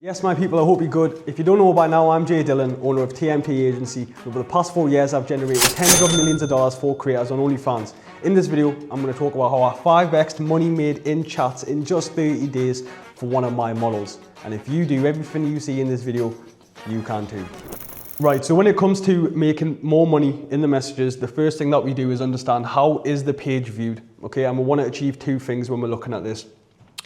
Yes, my people, I hope you're good. If you don't know by now, I'm Jay Dillon, owner of TMT Agency. Over the past 4 years, I've generated tens of millions of dollars for creators on OnlyFans. In this video, I'm going to talk about how I 5x'd money made in chats in just 30 days for one of my models. And if you do everything you see in this video, you can too. Right, so when it comes to making more money in the messages, the first thing that we do is understand how is the page viewed, okay? And we want to achieve two things when we're looking at this.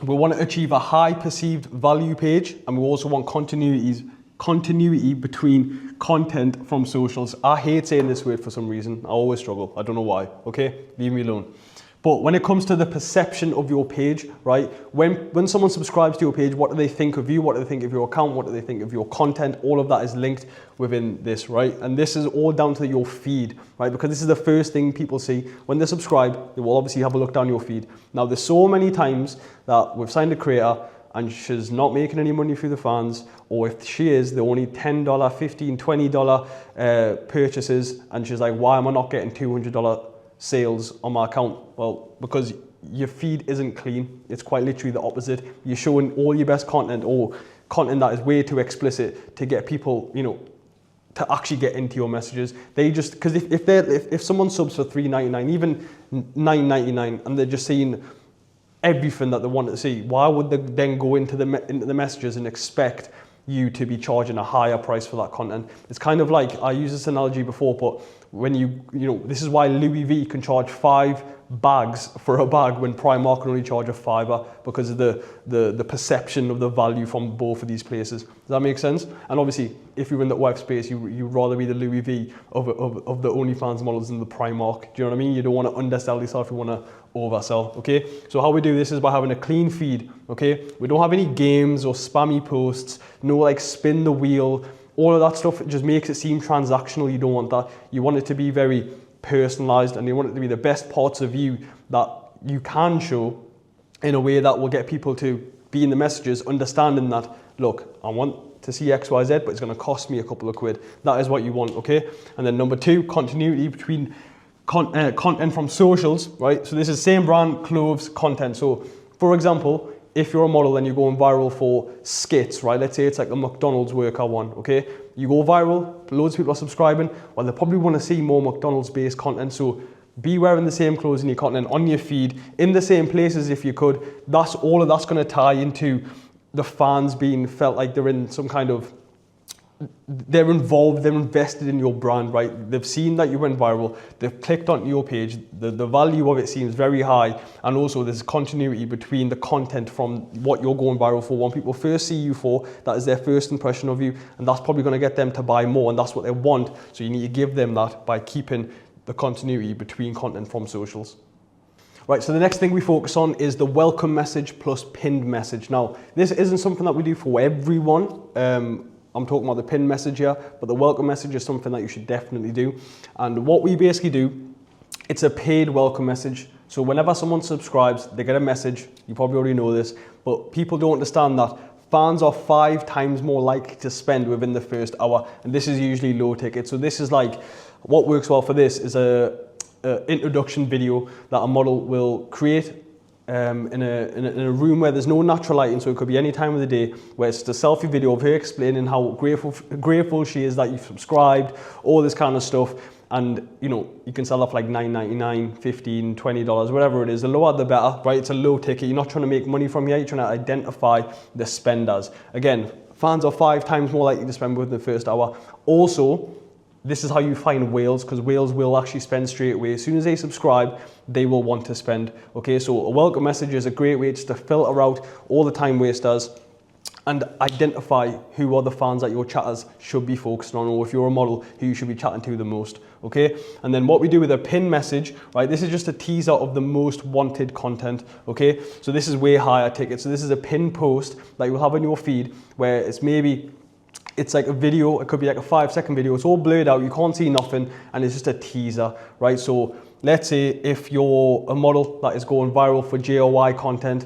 We want to achieve a high perceived value page, and we also want continuity between content from socials. I hate saying this word for some reason. I always struggle. I don't know why, okay? Leave me alone. But when it comes to the perception of your page, right? When someone subscribes to your page, what do they think of you? What do they think of your account? What do they think of your content? All of that is linked within this, right? And this is all down to your feed, right? Because this is the first thing people see. When they subscribe, they will obviously have a look down your feed. Now, there's so many times that we've signed a creator and she's not making any money through the fans, or if she is, they're only $10, $15, $20 purchases, and she's like, why am I not getting $200 sales on my account? Well, because your feed isn't clean. It's quite literally the opposite. You're showing all your best content, or content that is way too explicit to get people, you know, to actually get into your messages. They just, because if someone subs for $3.99, even $9.99, and they're just seeing everything that they want to see, why would they then go into the messages and expect you to be charging a higher price for that content? It's kind of like, I used this analogy before, but when you know, this is why Louis V can charge 5 bags for a bag when Primark can only charge a $5, because of the perception of the value from both of these places. Does that make sense? And obviously, if you're in the web space, you'd rather be the Louis V of the OnlyFans models than the Primark. Do you know what I mean? You don't want to undersell yourself, you want to oversell, okay? So how we do this is by having a clean feed, okay? We don't have any games or spammy posts, no like spin the wheel, all of that stuff. It just makes it seem transactional. You don't want that. You want it to be very personalized, and you want it to be the best parts of you that you can show in a way that will get people to be in the messages, understanding that, look, I want to see XYZ, but it's going to cost me a couple of quid. That is what you want, okay? And then number 2, continuity between content from socials, right? So this is same brand, clothes, content. So for example, if you're a model and you're going viral for skits, right? Let's say it's like a McDonald's workout one, okay? You go viral, loads of people are subscribing, well, they probably want to see more McDonald's based content. So be wearing the same clothes in your content on your feed, in the same places if you could. All of that's going to tie into the fans being felt like they're in some kind of, they're involved, they're invested in your brand, right? They've seen that you went viral, they've clicked onto your page, the value of it seems very high, and also there's continuity between the content from what you're going viral for. When people first see you for, that is their first impression of you, and that's probably going to get them to buy more, and that's what they want. So you need to give them that by keeping the continuity between content from socials. Right, so the next thing we focus on is the welcome message plus pinned message. Now, this isn't something that we do for everyone. I'm talking about the pinned message here, but the welcome message is something that you should definitely do. And what we basically do, it's a paid welcome message. So whenever someone subscribes, they get a message. You probably already know this, but people don't understand that fans are 5 times more likely to spend within the first hour. And this is usually low ticket. So this is like, what works well for this is a introduction video that a model will create in a room where there's no natural lighting, so it could be any time of the day, where it's just a selfie video of her explaining how grateful she is that you've subscribed, all this kind of stuff. And you know, you can sell off like $9.99, $15, $20, whatever it is. The lower the better, right? It's a low ticket. You're not trying to make money from here, you're trying to identify the spenders. Again, fans are 5 times more likely to spend within the first hour. Also, this is how you find whales, because whales will actually spend straight away. As soon as they subscribe, they will want to spend, okay? So a welcome message is a great way just to filter out all the time wasters and identify who are the fans that your chatters should be focused on, or if you're a model, who you should be chatting to the most, okay? And then what we do with a pin message, right? This is just a teaser of the most wanted content, okay? So this is way higher ticket. So this is a pin post that you'll have on your feed where it's like a video, it could be like a 5-second video, it's all blurred out, you can't see nothing, and it's just a teaser, right? So let's say if you're a model that is going viral for JOI content,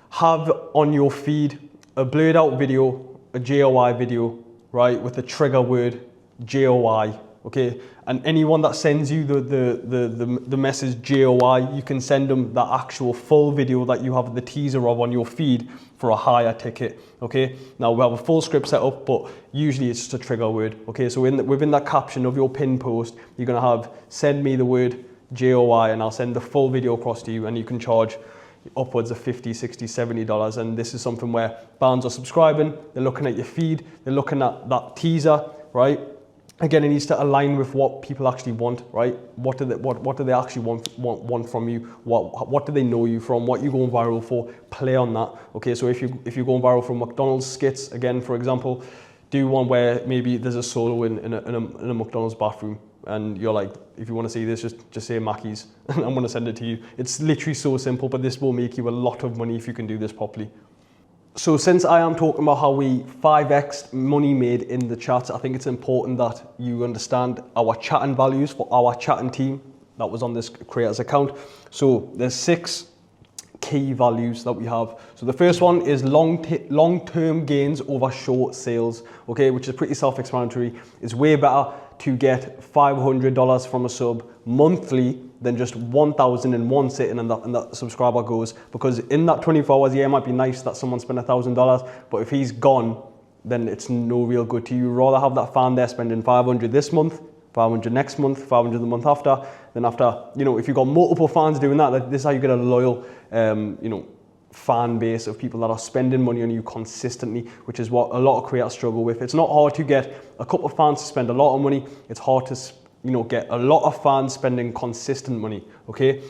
have on your feed a blurred out video, a JOI video, right, with the trigger word JOI, okay? And anyone that sends you the message JOI, you can send them the actual full video that you have the teaser of on your feed for a higher ticket, okay? Now we have a full script set up, but usually it's just a trigger word, okay? So within that caption of your pinned post, you're gonna have send me the word JOI and I'll send the full video across to you, and you can charge upwards of $50, $60, $70. And this is something where fans are subscribing, they're looking at your feed, they're looking at that teaser, right? Again, it needs to align with what people actually want, right? What do they actually want from you? What do they know you from? What you going viral for? Play on that. Okay, so if you're going viral from McDonald's skits, again, for example, do one where maybe there's a solo in a McDonald's bathroom, and you're like, if you want to see this, just say Mackey's, and I'm going to send it to you. It's literally so simple, but this will make you a lot of money if you can do this properly. So since I am talking about how we 5x money made in the chat, I think it's important that you understand our chatting values for our chatting team that was on this creators account. So there's 6 key values that we have. So the first one is long-term gains over short sales, okay, which is pretty self-explanatory. It's way better to get $500 from a sub monthly than just 1,000 in one sitting and that subscriber goes, because in that 24 hours, yeah, it might be nice that someone spent $1,000, but if he's gone, then it's no real good to you. Rather have that fan there spending 500 this month, 500 next month, 500 the month after, then after, you know, if you've got multiple fans doing that, this is how you get a loyal, you know, fan base of people that are spending money on you consistently, which is what a lot of creators struggle with. It's not hard to get a couple of fans to spend a lot of money. It's hard to, you know, get a lot of fans spending consistent money, okay?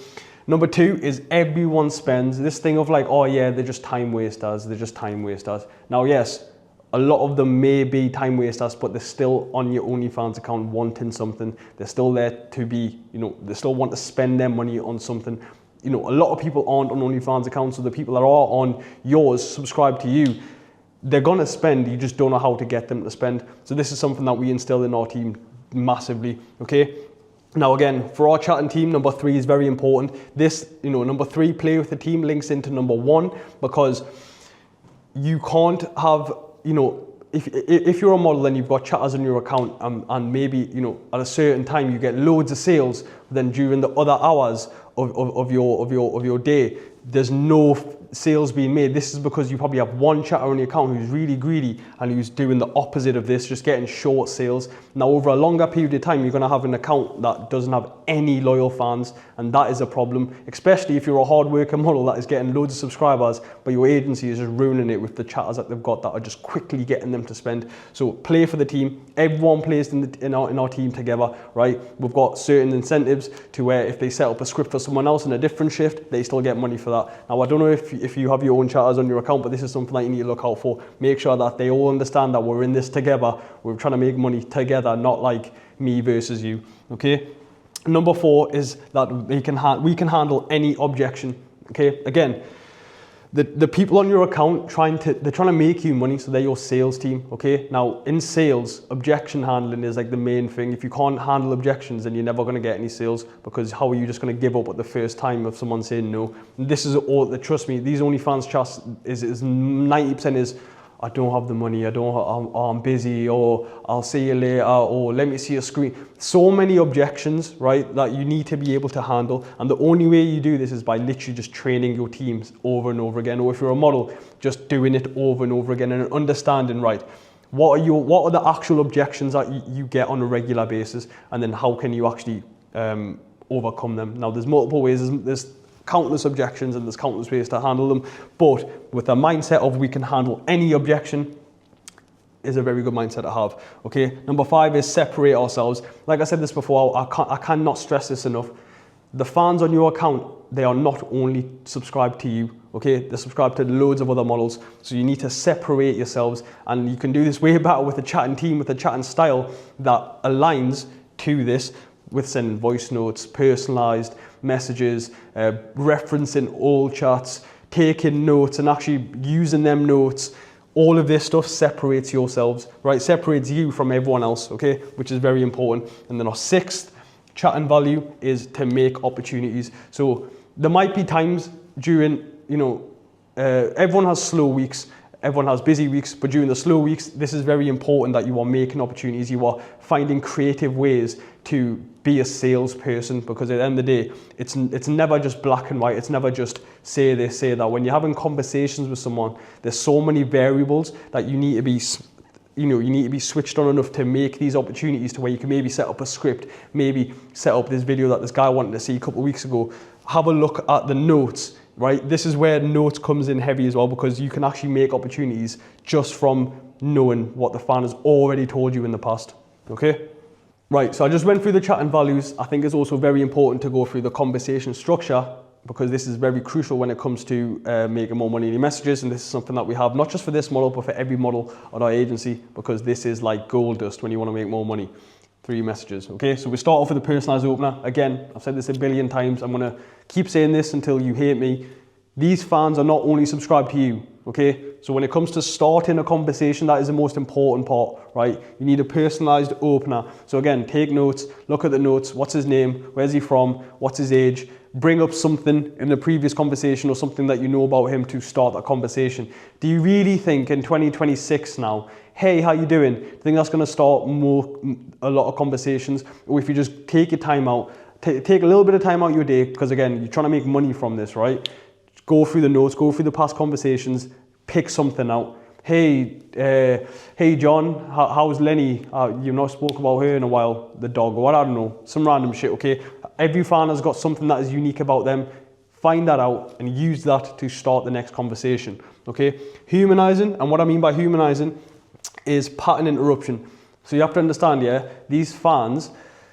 Number 2 is everyone spends this thing of like, oh yeah, they're just time wasters, they're just time wasters. Now, yes, a lot of them may be time wasters, but they're still on your OnlyFans account wanting something. They're still there to be, you know, they still want to spend their money on something. You know, a lot of people aren't on OnlyFans accounts, so the people that are on yours, subscribe to you, they're gonna spend, you just don't know how to get them to spend. So this is something that we instill in our team massively, okay? Now again, for our chatting team, number 3 is very important. This, you know, number 3, play with the team, links into number 1, because you can't have, you know, if you're a model and you've got chatters on your account and maybe, you know, at a certain time you get loads of sales, then during the other hours of your day, there's no sales being made. This is because you probably have one chatter on your account who's really greedy and who's doing the opposite of this, just getting short sales. Now, over a longer period of time, you're going to have an account that doesn't have any loyal fans, and that is a problem, especially if you're a hard-working model that is getting loads of subscribers, but your agency is just ruining it with the chatters that they've got that are just quickly getting them to spend. So play for the team. Everyone plays in our team together, right? We've got certain incentives to where if they set up a script for someone else in a different shift, they still get money for that. Now, I don't know if you have your own chatters on your account, but this is something that you need to look out for. Make sure that they all understand that we're in this together. We're trying to make money together, not like me versus you, okay? Number 4 is that we can handle any objection, okay? Again, the people on your account they're trying to make you money, so they're your sales team, okay? Now, in sales, objection handling is like the main thing. If you can't handle objections, then you're never going to get any sales, because how are you just going to give up at the first time of someone saying no? And this is all, trust me, these OnlyFans chats is 90% is, I don't have the money, I'm busy, or I'll see you later, or let me see a screen. So many objections, right, that you need to be able to handle. And the only way you do this is by literally just training your teams over and over again. Or if you're a model, just doing it over and over again and understanding, right, what are the actual objections that you get on a regular basis, and then how can you actually overcome them. Now, there's multiple ways. There's countless objections and there's countless ways to handle them, but with a mindset of we can handle any objection is a very good mindset to have, okay? Number 5 is separate ourselves. Like I said this before, I cannot stress this enough. The fans on your account, they are not only subscribed to you, okay? They're subscribed to loads of other models, so you need to separate yourselves, and you can do this way better with a chatting team, with a chatting style that aligns to this, with sending voice notes, personalized messages, referencing all chats, taking notes and actually using them notes. All of this stuff separates yourselves, right? Separates you from everyone else, okay? Which is very important. And then our 6th chatting value is to make opportunities. So there might be times during, you know, everyone has slow weeks. everyone has busy weeks, but during the slow weeks, this is very important that you are making opportunities, you are finding creative ways to be a salesperson, because at the end of the day, it's never just black and white. It's never just say this, say that. When you're having conversations with someone, there's so many variables that you need to be, you need to be switched on enough to make these opportunities to where you can maybe set up a script, maybe set up this video that this guy wanted to see a couple of weeks ago. Have a look at the notes, right? This is where notes comes in heavy as well, because you can actually make opportunities just from knowing what the fan has already told you in the past, okay? Right, so I just went through the chat and values. I think it's also very important to go through the conversation structure, because this is very crucial when it comes to making more money in your messages. And this is something that we have not just for this model, but for every model on our agency, because this is like gold dust when you want to make more money through your messages. Okay, so we start off with the personalized opener. Again, I've said this a billion times. I'm going to keep saying this until you hate me. These fans are not only subscribed to you, okay? So when it comes to starting a conversation, that is the most important part, right? You need a personalized opener. So again, take notes, look at the notes. What's his name? Where's he from? What's his age? Bring up something in the previous conversation or something that you know about him to start that conversation. Do you really think in 2026 now, hey, how you doing? Do you think that's going to start a lot of conversations? Or if you just take your time out, take a little bit of time out your day, because again, you're trying to make money from this, right? Go through the notes, go through the past conversations, pick something out. Hey, John, how's Lenny? You've not spoke about her in a while, the dog, or what, I don't know, some random shit, okay? Every fan has got something that is unique about them. Find that out and use that to start the next conversation, okay? Humanizing, and what I mean by humanizing is pattern interruption. So you have to understand, yeah, these fans,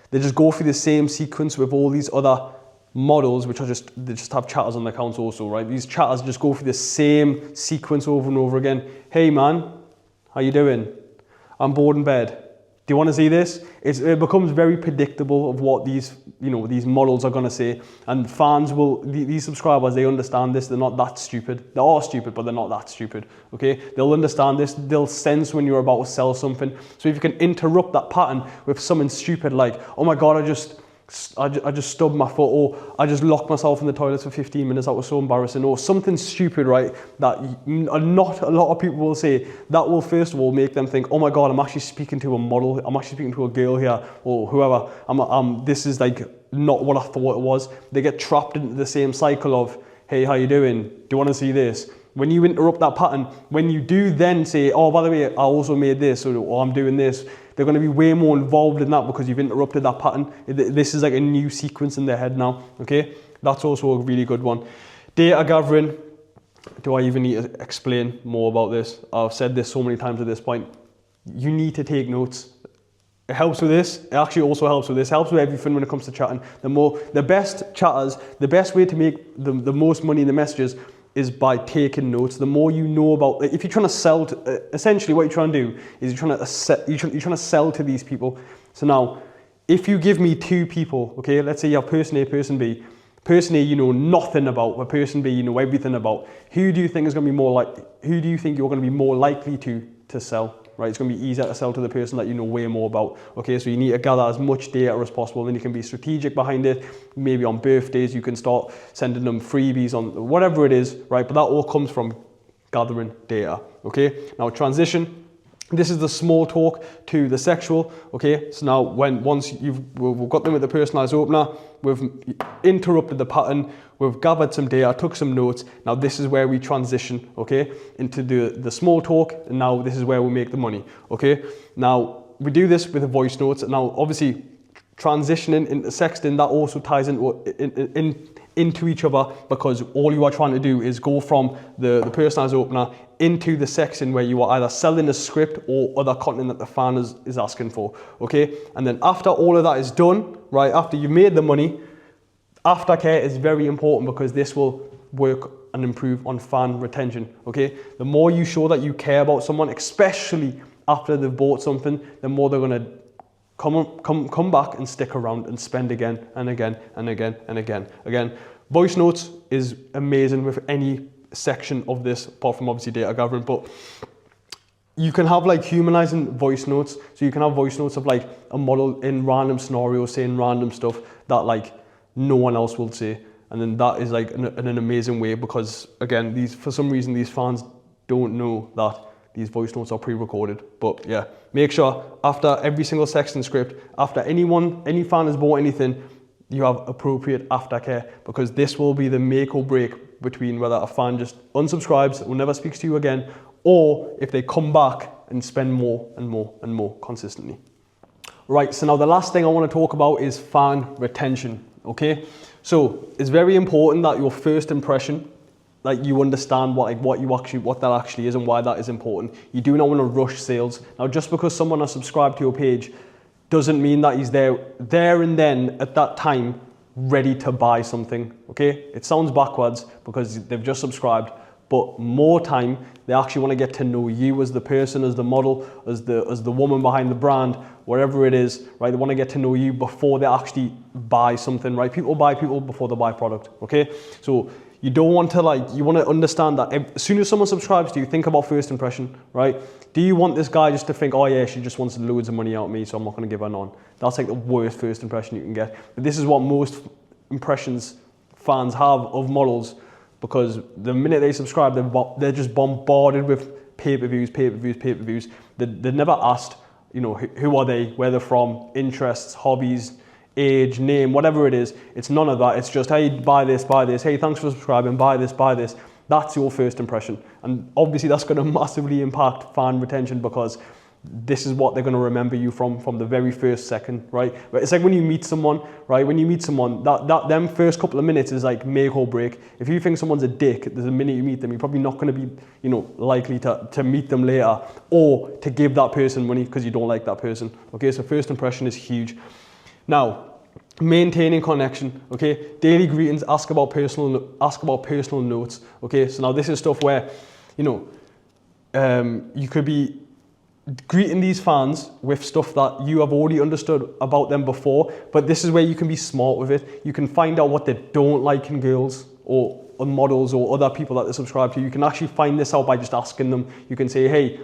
they just go through the same sequence with all these other models, which are they just have chatters on their accounts also, right? These chatters just go through the same sequence over and over again. Hey man, how you doing? I'm bored in bed. Do you want to see this? It becomes very predictable of what these models are going to say, and fans will, these subscribers, they understand this. They're not that stupid. They are stupid, but they're not that stupid, okay? They'll understand this. They'll sense when you're about to sell something. So if you can interrupt that pattern with something stupid like, oh my God, I just stubbed my foot, or I just locked myself in the toilet for 15 minutes, that was so embarrassing, or something stupid, right, that not a lot of people will say, that will first of all make them think, oh my God, I'm actually speaking to a model, I'm actually speaking to a girl here, or whoever, this is like not what I thought it was. They get trapped into the same cycle of, hey, how you doing? Do you want to see this? When you interrupt that pattern, when you do then say, oh, by the way, I also made this, or I'm doing this, they're going to be way more involved in that because you've interrupted that pattern. This is like a new sequence in their head now, okay? That's also a really good one. Data gathering. Do I even need to explain more about this? I've said this so many times at this point. You need to take notes. It helps with this. It actually also helps with this. It helps with everything when it comes to chatting. The best chatters, the best way to make the most money in the messages is by taking notes. The more you know about, if you're trying to sell, essentially what you're trying to do is you're trying to sell to these people. So now, if you give me two people, okay, let's say you have person A, person B. Person A you know nothing about, but person B you know everything about. Who do you think is going to be who do you think you're going to be more likely to sell? Right, it's going to be easier to sell to the person that you know way more about. Okay, so you need to gather as much data as possible, and then you can be strategic behind it. Maybe on birthdays, you can start sending them freebies on whatever it is, right? But that all comes from gathering data. Okay, now transition. This is the small talk to the sexual, okay? So now once we've got them with the personalized opener, we've interrupted the pattern, we've gathered some data, took some notes. Now this is where we transition, okay, into the small talk, and now this is where we make the money, okay? Now we do this with the voice notes. Now obviously transitioning into sexting, that also ties into each other, because all you are trying to do is go from the personalized opener into the section where you are either selling a script or other content that the fan is asking for, okay? And then after all of that is done, right, after you've made the money, aftercare is very important, because this will work and improve on fan retention, okay? The more you show that you care about someone, especially after they've bought something, the more they're gonna come back and stick around and spend again and again and again and again. Again, voice notes is amazing with any section of this, apart from obviously data gathering, but you can have like humanizing voice notes. So you can have voice notes of like a model in random scenarios saying random stuff that like no one else will say. And then that is like an amazing way, because again, for some reason, these fans don't know that these voice notes are pre-recorded. But yeah, make sure after every single section script, after any fan has bought anything, you have appropriate aftercare, because this will be the make or break between whether a fan just unsubscribes, will never speaks to you again, or if they come back and spend more and more and more consistently. Right, so now the last thing I want to talk about is fan retention, okay? So it's very important that your first impression, like you understand what that actually is and why that is important. You do not want to rush sales. Now, just because someone has subscribed to your page doesn't mean that he's there and then at that time ready to buy something, okay? It sounds backwards because they've just subscribed, but more time, they actually want to get to know you as the person, as the model, as the woman behind the brand, whatever it is, right? They want to get to know you before they actually buy something, right? People buy people before they buy product, okay? So you don't want to you want to understand that as soon as someone subscribes to you, think about first impression, right? Do you want this guy just to think, oh yeah, she just wants loads of money out of me, so I'm not going to give her none? That's like the worst first impression you can get. But this is what most impressions fans have of models, because the minute they subscribe, they're just bombarded with pay-per-views. They're never asked, you know, who are they, where they're from, interests, hobbies, age, name, whatever it is. It's none of that. It's just, hey, buy this, hey, thanks for subscribing, buy this. That's your first impression. And obviously that's going to massively impact fan retention, because this is what they're going to remember you from the very first second, right? But it's like when you meet someone, right? When you meet someone, them first couple of minutes is like make or break. If you think someone's a dick, there's a minute you meet them, you're probably not going to be, you know, likely to meet them later or to give that person money because you don't like that person. Okay, so first impression is huge. Now, maintaining connection, okay? Daily greetings, ask about personal notes, okay? So now this is stuff where, you know, you could be greeting these fans with stuff that you have already understood about them before, but this is where you can be smart with it. You can find out what they don't like in girls or on models or other people that they subscribe to. You can actually find this out by just asking them. You can say, hey,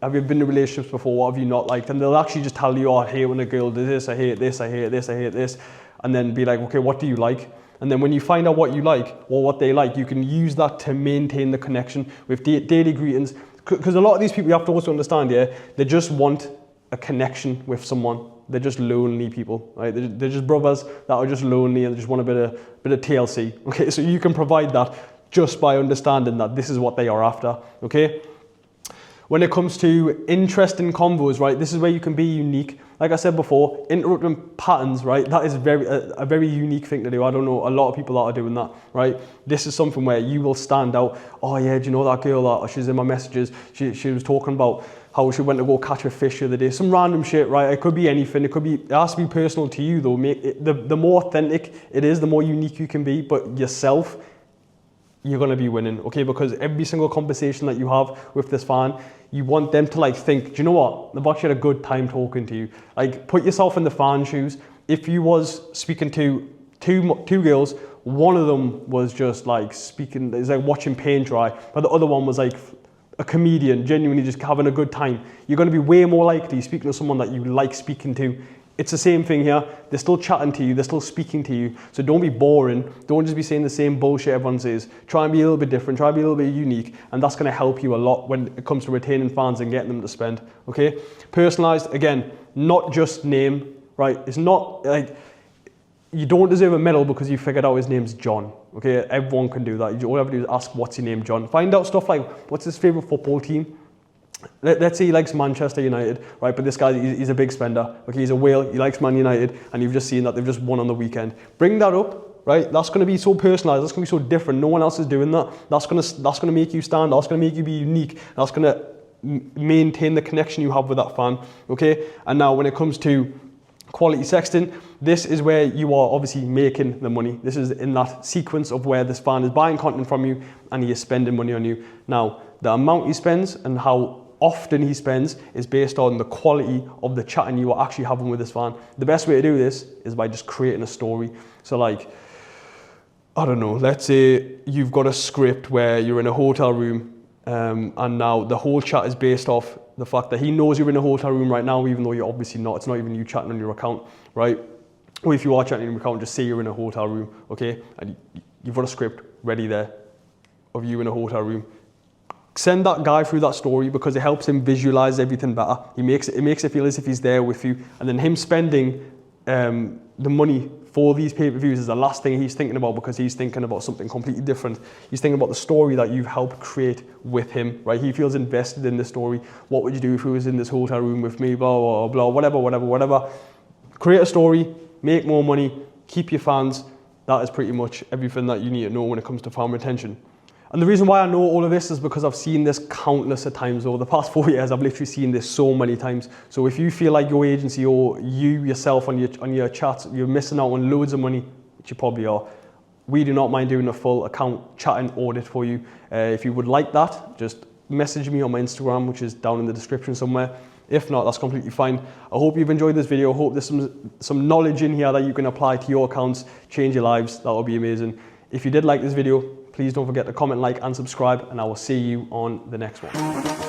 have you been in relationships before? What have you not liked? And they'll actually just tell you, oh, I hate when a girl does this, I hate this, I hate this, I hate this. And then be like, okay, what do you like? And then when you find out what you like or what they like, you can use that to maintain the connection with daily greetings. Because a lot of these people, you have to also understand, yeah, they just want a connection with someone. They're just lonely people, right? They're just brothers that are just lonely and they just want a bit of TLC, okay? So you can provide that just by understanding that this is what they are after, okay? When it comes to interesting convos, right, this is where you can be unique. Like I said before, interrupting patterns, right, that is a very unique thing to do. I don't know a lot of people that are doing that, right? This is something where you will stand out. Oh yeah, do you know that girl that she's in my messages? She was talking about how she went to go catch a fish the other day. Some random shit, right? It could be anything. It has to be personal to you though. The more authentic it is, the more unique you can be, but yourself, you're going to be winning, okay? Because every single conversation that you have with this fan, you want them to think, do you know what? They've actually had a good time talking to you. Like, put yourself in the fan's shoes. If you was speaking to two girls, one of them was just speaking, it's like watching paint dry, but the other one was like a comedian, genuinely just having a good time. You're going to be way more likely speaking to someone that you like speaking to. It's the same thing here. They're still chatting to you. They're still speaking to you. So don't be boring. Don't just be saying the same bullshit everyone says. Try and be a little bit different. Try and be a little bit unique. And that's going to help you a lot when it comes to retaining fans and getting them to spend. Okay? Personalized, again, not just name, right? It's not like you don't deserve a medal because you figured out his name's John. Okay? Everyone can do that. All you have to do is ask, what's your name, John? Find out stuff like, what's his favorite football team? Let's say he likes Manchester United, right? But this guy, he's a big spender. Okay, he's a whale. He likes Man United, and you've just seen that they've just won on the weekend. Bring that up, right? That's going to be so personalized. That's going to be so different. No one else is doing that. That's going to make you stand. That's going to make you be unique. That's going to maintain the connection you have with that fan. Okay. And now, when it comes to quality sexting, this is where you are obviously making the money. This is in that sequence of where this fan is buying content from you and he is spending money on you. Now, the amount he spends and how often he spends is based on the quality of the chatting you are actually having with this fan. The best way to do this is by just creating a story. So I don't know, let's say you've got a script where you're in a hotel room and now the whole chat is based off the fact that he knows you're in a hotel room right now, even though you're obviously not. It's not even you chatting on your account, right? Or if you are chatting on your account, just say you're in a hotel room, okay? And you've got a script ready there of you in a hotel room. send that guy through that story because it helps him visualize everything better. It makes it feel as if he's there with you, and then him spending the money for these pay-per-views is the last thing he's thinking about, because he's thinking about something completely different. He's thinking about the story that you've helped create with him, right? He feels invested in the story. What would you do if he was in this hotel room with me, blah, blah, blah, whatever. Create a story, make more money, keep your fans. That is pretty much everything that you need to know when it comes to fan retention. And the reason why I know all of this is because I've seen this countless of times over the past 4 years. I've literally seen this so many times. So if you feel like your agency or you yourself on your chats, you're missing out on loads of money, which you probably are, we do not mind doing a full account chatting audit for you. If you would like that, just message me on my Instagram, which is down in the description somewhere. If not, that's completely fine. I hope you've enjoyed this video. I hope there's some knowledge in here that you can apply to your accounts, change your lives. That would be amazing. If you did like this video, please don't forget to comment, like, and subscribe, and I will see you on the next one.